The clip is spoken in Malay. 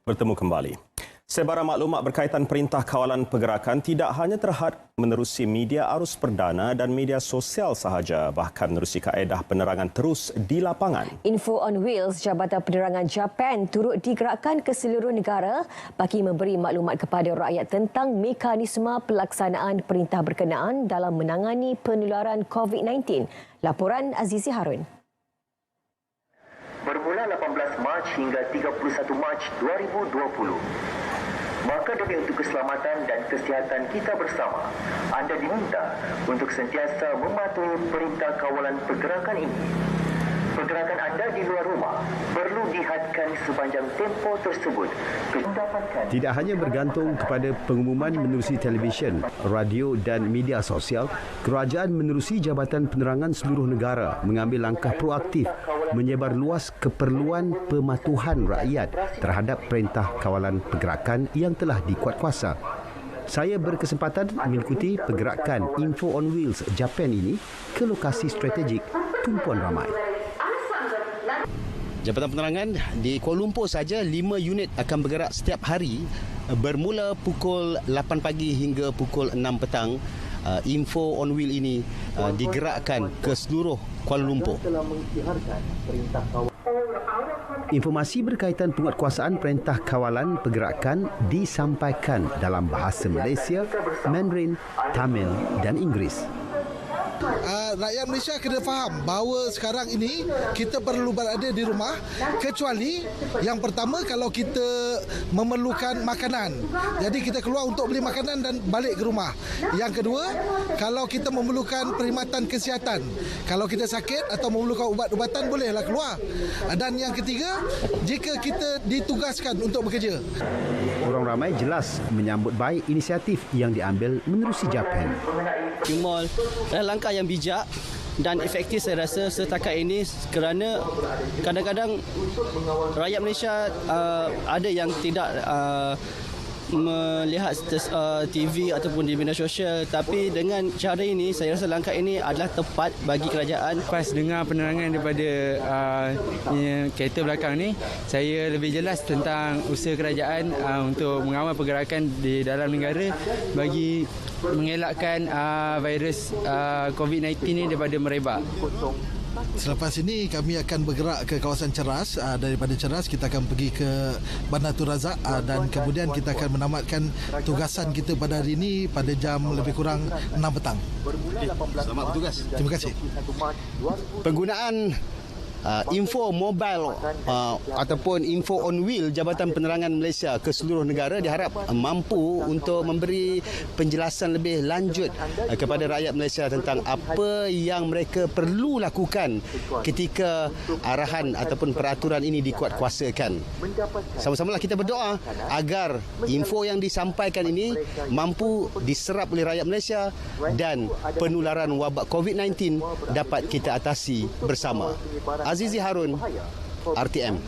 Bertemu kembali. Sebarang maklumat berkaitan Perintah Kawalan Pergerakan tidak hanya terhad menerusi media arus perdana dan media sosial sahaja, bahkan menerusi kaedah penerangan terus di lapangan. Info on Wheels Jabatan Penerangan Japan turut digerakkan ke seluruh negara bagi memberi maklumat kepada rakyat tentang mekanisme pelaksanaan perintah berkenaan dalam menangani penularan COVID-19. Laporan Azizi Harun. Bermula 18 Mac hingga 31 Mac 2020. Maka demi untuk keselamatan dan kesihatan kita bersama, anda diminta untuk sentiasa mematuhi Perintah Kawalan Pergerakan ini. Pergerakan anda di luar rumah perlu dihadkan sepanjang tempoh tersebut. Tidak hanya bergantung kepada pengumuman menerusi televisyen, radio dan media sosial, kerajaan menerusi Jabatan Penerangan seluruh negara mengambil langkah proaktif menyebar luas keperluan pematuhan rakyat terhadap Perintah Kawalan Pergerakan yang telah dikuatkuasa. Saya berkesempatan mengikuti pergerakan Info on Wheels Japan ini ke lokasi strategik tumpuan ramai. Jabatan Penerangan di Kuala Lumpur saja 5 unit akan bergerak setiap hari bermula pukul 8 pagi hingga pukul 6 petang. Info on Wheel ini digerakkan ke seluruh Kuala Lumpur. Informasi berkaitan penguatkuasaan Perintah Kawalan Pergerakan disampaikan dalam bahasa Malaysia, Mandarin, Tamil dan Inggeris. Rakyat Malaysia kena faham bahawa sekarang ini kita perlu berada di rumah, kecuali yang pertama kalau kita memerlukan makanan. Jadi kita keluar untuk beli makanan dan balik ke rumah. Yang kedua, kalau kita memerlukan perkhidmatan kesihatan. Kalau kita sakit atau memerlukan ubat-ubatan, bolehlah keluar. Dan yang ketiga, jika kita ditugaskan untuk bekerja. Orang ramai jelas menyambut baik inisiatif yang diambil menerusi Japan. Cuma langkah yang bijak dan efektif saya rasa setakat ini kerana kadang-kadang rakyat Malaysia ada yang tidak melihat TV ataupun di media sosial, tapi dengan cara ini saya rasa langkah ini adalah tepat bagi kerajaan. Pas dengar penerangan daripada kereta belakang ni, saya lebih jelas tentang usaha kerajaan untuk mengawal pergerakan di dalam negara bagi mengelakkan virus COVID-19 ni daripada merebak. Selepas ini kami akan bergerak ke kawasan Ceras. Daripada Ceras kita akan pergi ke Bandar Tun Razak dan kemudian kita akan menamatkan tugasan kita pada hari ini pada jam lebih kurang 6 petang. Selamat bertugas. Terima kasih. Penggunaan info mobile ataupun info on wheel Jabatan Penerangan Malaysia ke seluruh negara diharap mampu untuk memberi penjelasan lebih lanjut kepada rakyat Malaysia tentang apa yang mereka perlu lakukan ketika arahan ataupun peraturan ini dikuatkuasakan. Sama-samalah kita berdoa agar info yang disampaikan ini mampu diserap oleh rakyat Malaysia dan penularan wabak COVID-19 dapat kita atasi bersama. Azizi Harun, RTM.